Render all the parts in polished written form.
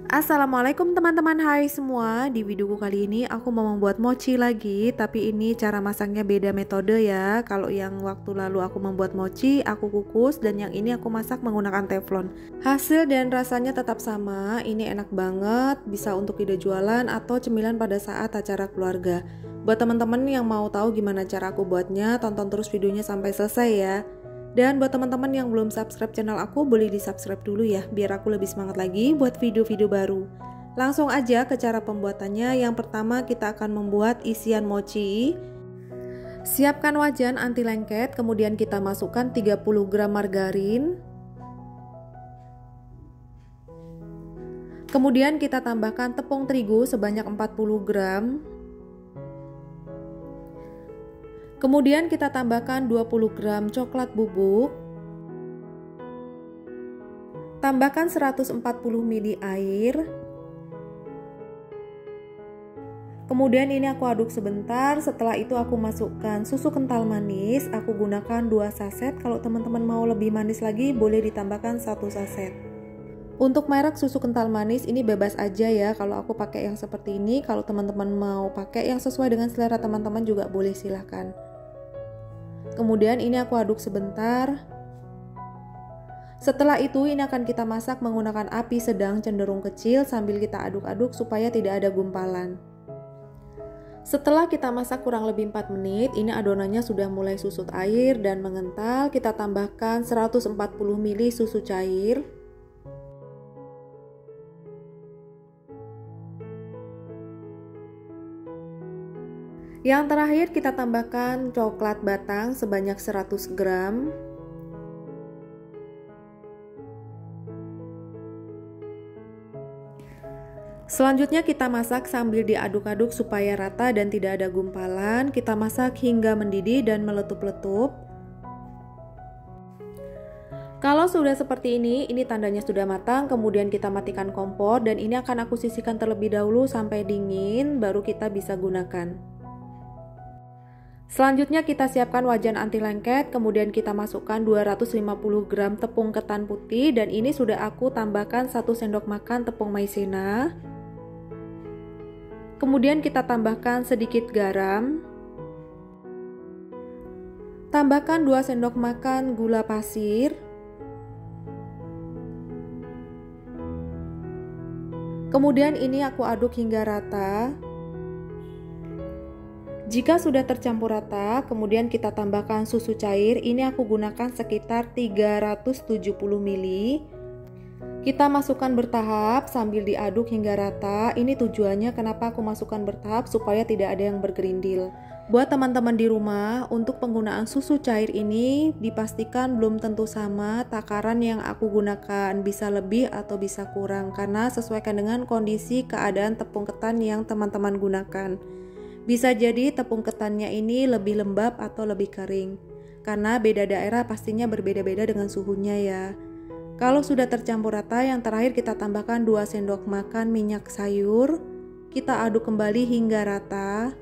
Assalamualaikum teman-teman, hai semua. Di videoku kali ini aku mau membuat mochi lagi, tapi ini cara masaknya beda metode ya. Kalau yang waktu lalu aku membuat mochi, aku kukus, dan yang ini aku masak menggunakan teflon. Hasil dan rasanya tetap sama, ini enak banget, bisa untuk ide jualan atau cemilan pada saat acara keluarga. Buat teman-teman yang mau tahu gimana cara aku buatnya, tonton terus videonya sampai selesai ya. Dan buat teman-teman yang belum subscribe channel aku, boleh di subscribe dulu ya, biar aku lebih semangat lagi buat video-video baru. Langsung aja ke cara pembuatannya. Yang pertama kita akan membuat isian mochi. Siapkan wajan anti lengket, kemudian kita masukkan 30 gram margarin. Kemudian kita tambahkan tepung terigu sebanyak 40 gram. Kemudian kita tambahkan 20 gram coklat bubuk. Tambahkan 140 ml air. Kemudian ini aku aduk sebentar. Setelah itu aku masukkan susu kental manis. Aku gunakan 2 saset. Kalau teman-teman mau lebih manis lagi, boleh ditambahkan 1 saset. Untuk merek susu kental manis ini bebas aja ya. Kalau aku pakai yang seperti ini, kalau teman-teman mau pakai yang sesuai dengan selera teman-teman juga boleh silahkan. Kemudian ini aku aduk sebentar. Setelah itu ini akan kita masak menggunakan api sedang cenderung kecil sambil kita aduk-aduk supaya tidak ada gumpalan. Setelah kita masak kurang lebih 4 menit, ini adonannya sudah mulai susut air dan mengental. Kita tambahkan 140 ml susu cair. Yang terakhir kita tambahkan coklat batang sebanyak 100 gram. Selanjutnya kita masak sambil diaduk-aduk supaya rata dan tidak ada gumpalan. Kita masak hingga mendidih dan meletup-letup. Kalau sudah seperti ini tandanya sudah matang. Kemudian kita matikan kompor dan ini akan aku sisihkan terlebih dahulu sampai dingin, baru kita bisa gunakan. Selanjutnya kita siapkan wajan anti lengket, kemudian kita masukkan 250 gram tepung ketan putih dan ini sudah aku tambahkan 1 sendok makan tepung maizena. Kemudian kita tambahkan sedikit garam. Tambahkan 2 sendok makan gula pasir. Kemudian ini aku aduk hingga rata. Jika sudah tercampur rata, kemudian kita tambahkan susu cair. Ini aku gunakan sekitar 370 ml. Kita masukkan bertahap sambil diaduk hingga rata. Ini tujuannya kenapa aku masukkan bertahap, supaya tidak ada yang bergerindil. Buat teman-teman di rumah, untuk penggunaan susu cair ini dipastikan belum tentu sama takaran yang aku gunakan, bisa lebih atau bisa kurang karena sesuaikan dengan kondisi keadaan tepung ketan yang teman-teman gunakan. Bisa jadi tepung ketannya ini lebih lembab atau lebih kering, karena beda daerah pastinya berbeda-beda dengan suhunya ya. Kalau sudah tercampur rata, yang terakhir kita tambahkan 2 sendok makan minyak sayur. Kita aduk kembali hingga rata.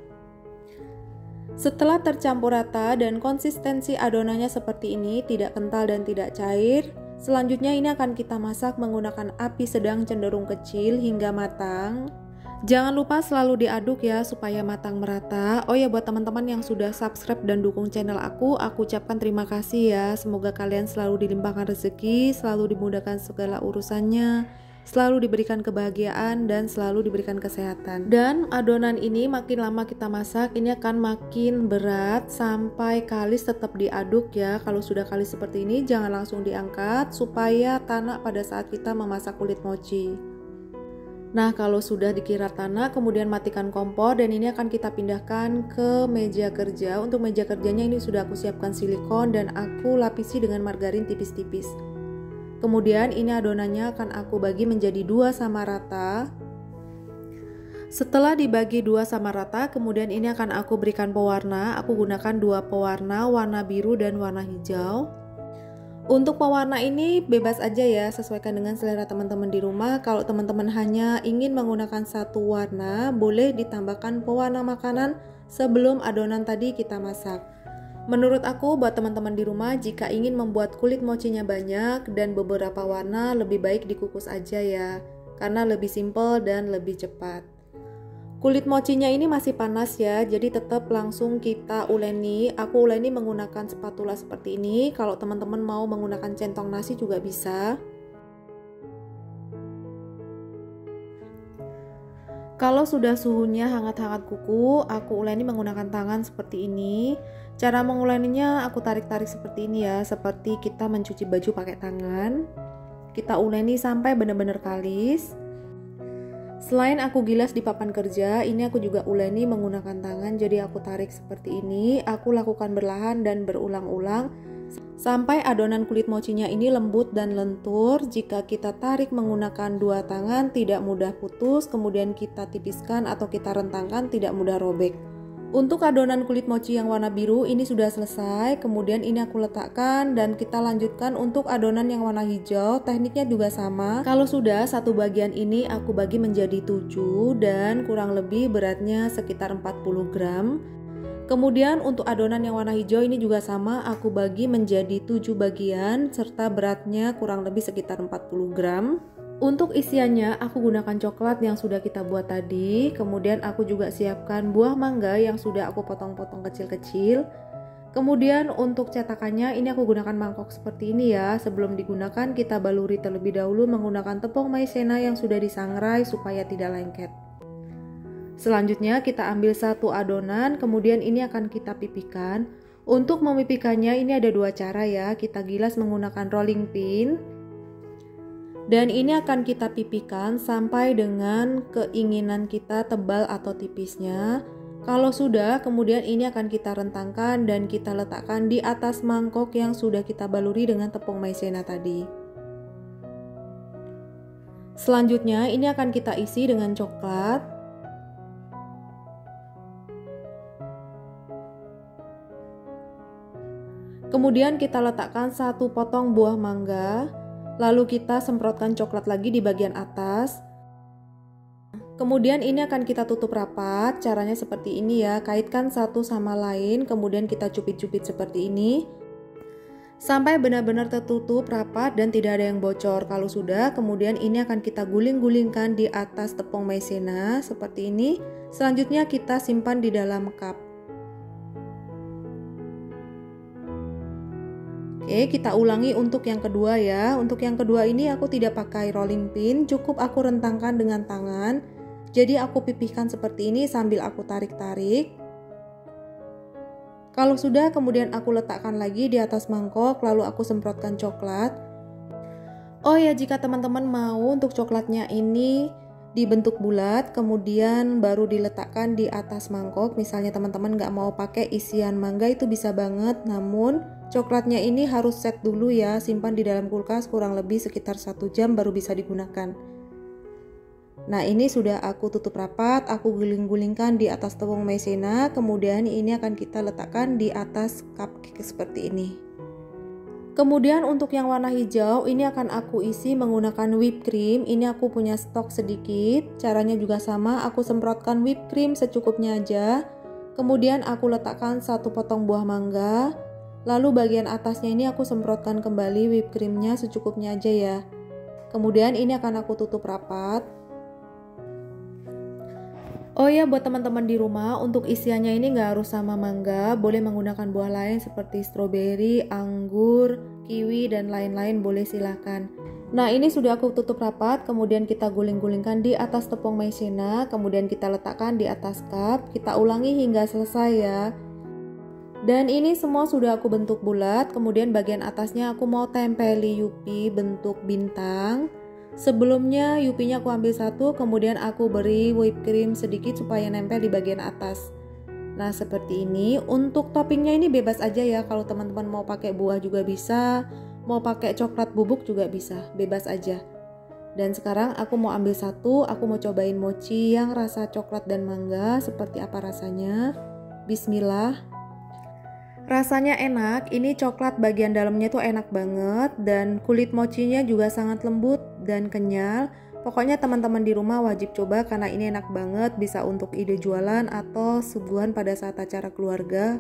Setelah tercampur rata dan konsistensi adonannya seperti ini, tidak kental dan tidak cair, selanjutnya ini akan kita masak menggunakan api sedang cenderung kecil hingga matang. Jangan lupa selalu diaduk ya supaya matang merata. Oh ya, buat teman-teman yang sudah subscribe dan dukung channel aku ucapkan terima kasih ya. Semoga kalian selalu dilimpahkan rezeki, selalu dimudahkan segala urusannya, selalu diberikan kebahagiaan dan selalu diberikan kesehatan. Dan adonan ini makin lama kita masak, ini akan makin berat sampai kalis tetap diaduk ya. Kalau sudah kalis seperti ini jangan langsung diangkat supaya tanak pada saat kita memasak kulit mochi. Nah, kalau sudah dikira tanah, kemudian matikan kompor dan ini akan kita pindahkan ke meja kerja. Untuk meja kerjanya ini sudah aku siapkan silikon dan aku lapisi dengan margarin tipis-tipis. Kemudian ini adonannya akan aku bagi menjadi 2 sama rata. Setelah dibagi 2 sama rata, kemudian ini akan aku berikan pewarna. Aku gunakan 2 pewarna, warna biru dan warna hijau. Untuk pewarna ini bebas aja ya, sesuaikan dengan selera teman-teman di rumah. Kalau teman-teman hanya ingin menggunakan satu warna, boleh ditambahkan pewarna makanan sebelum adonan tadi kita masak. Menurut aku, buat teman-teman di rumah, jika ingin membuat kulit mochinya banyak dan beberapa warna, lebih baik dikukus aja ya. karena lebih simple dan lebih cepat. Kulit mochinya ini masih panas ya, jadi tetap langsung kita uleni. Aku uleni menggunakan spatula seperti ini. Kalau teman-teman mau menggunakan centong nasi juga bisa. Kalau sudah suhunya hangat-hangat kuku, aku uleni menggunakan tangan seperti ini. Cara menguleninya aku tarik-tarik seperti ini ya, seperti kita mencuci baju pakai tangan. Kita uleni sampai benar-benar kalis. Selain aku gilas di papan kerja, ini aku juga uleni menggunakan tangan, jadi aku tarik seperti ini. Aku lakukan berlahan dan berulang-ulang sampai adonan kulit mochinya ini lembut dan lentur. Jika kita tarik menggunakan dua tangan, tidak mudah putus, kemudian kita tipiskan atau kita rentangkan, tidak mudah robek. Untuk adonan kulit mochi yang warna biru ini sudah selesai, kemudian ini aku letakkan dan kita lanjutkan untuk adonan yang warna hijau. Tekniknya juga sama. Kalau sudah, satu bagian ini aku bagi menjadi 7 dan kurang lebih beratnya sekitar 40 gram. Kemudian untuk adonan yang warna hijau ini juga sama, aku bagi menjadi 7 bagian serta beratnya kurang lebih sekitar 40 gram. Untuk isiannya aku gunakan coklat yang sudah kita buat tadi, kemudian aku juga siapkan buah mangga yang sudah aku potong-potong kecil-kecil. Kemudian untuk cetakannya ini aku gunakan mangkok seperti ini ya. Sebelum digunakan kita baluri terlebih dahulu menggunakan tepung maizena yang sudah disangrai supaya tidak lengket. Selanjutnya kita ambil satu adonan, kemudian ini akan kita pipihkan. Untuk memipihkannya ini ada dua cara ya, kita gilas menggunakan rolling pin. Dan ini akan kita pipihkan sampai dengan keinginan kita tebal atau tipisnya. Kalau sudah, kemudian ini akan kita rentangkan dan kita letakkan di atas mangkok yang sudah kita baluri dengan tepung maizena tadi. Selanjutnya ini akan kita isi dengan coklat. Kemudian kita letakkan satu potong buah mangga. Lalu kita semprotkan coklat lagi di bagian atas. Kemudian ini akan kita tutup rapat. Caranya seperti ini ya, kaitkan satu sama lain, kemudian kita cupit-cupit seperti ini sampai benar-benar tertutup rapat dan tidak ada yang bocor. Kalau sudah, kemudian ini akan kita guling-gulingkan di atas tepung maizena seperti ini. Selanjutnya kita simpan di dalam cup. Oke, kita ulangi untuk yang kedua ya. Untuk yang kedua ini aku tidak pakai rolling pin, cukup aku rentangkan dengan tangan. Jadi aku pipihkan seperti ini sambil aku tarik-tarik. Kalau sudah, kemudian aku letakkan lagi di atas mangkok, lalu aku semprotkan coklat. Oh ya, jika teman-teman mau untuk coklatnya ini dibentuk bulat, kemudian baru diletakkan di atas mangkok. Misalnya teman-teman nggak mau pakai isian mangga, itu bisa banget. Namun coklatnya ini harus set dulu ya, simpan di dalam kulkas kurang lebih sekitar 1 jam baru bisa digunakan. Nah ini sudah aku tutup rapat, aku guling-gulingkan di atas tepung maizena, kemudian ini akan kita letakkan di atas cupcake seperti ini. Kemudian untuk yang warna hijau ini akan aku isi menggunakan whipped cream. Ini aku punya stok sedikit. Caranya juga sama, aku semprotkan whipped cream secukupnya aja. Kemudian aku letakkan satu potong buah mangga. Lalu bagian atasnya ini aku semprotkan kembali whipped creamnya secukupnya aja ya. Kemudian ini akan aku tutup rapat. Oh ya, buat teman-teman di rumah, untuk isiannya ini nggak harus sama mangga, boleh menggunakan buah lain seperti stroberi, anggur, kiwi, dan lain-lain, boleh silahkan. Nah ini sudah aku tutup rapat, kemudian kita guling-gulingkan di atas tepung maizena, kemudian kita letakkan di atas cup, kita ulangi hingga selesai ya. Dan ini semua sudah aku bentuk bulat, kemudian bagian atasnya aku mau tempeli yupi bentuk bintang. Sebelumnya yupinya aku ambil satu, kemudian aku beri whipped cream sedikit supaya nempel di bagian atas. Nah seperti ini. Untuk toppingnya ini bebas aja ya, kalau teman-teman mau pakai buah juga bisa, mau pakai coklat bubuk juga bisa, bebas aja. Dan sekarang aku mau ambil satu, aku mau cobain mochi yang rasa coklat dan mangga, seperti apa rasanya. Bismillah. Rasanya enak, ini coklat bagian dalamnya tuh enak banget dan kulit mochinya juga sangat lembut dan kenyal. Pokoknya teman-teman di rumah wajib coba karena ini enak banget, bisa untuk ide jualan atau suguhan pada saat acara keluarga.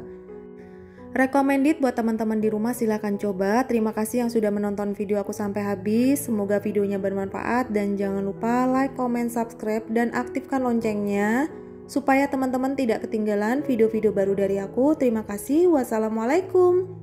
Recommended buat teman-teman di rumah, silahkan coba. Terima kasih yang sudah menonton video aku sampai habis. Semoga videonya bermanfaat dan jangan lupa like, comment, subscribe, dan aktifkan loncengnya supaya teman-teman tidak ketinggalan video-video baru dari aku. Terima kasih. Wassalamualaikum.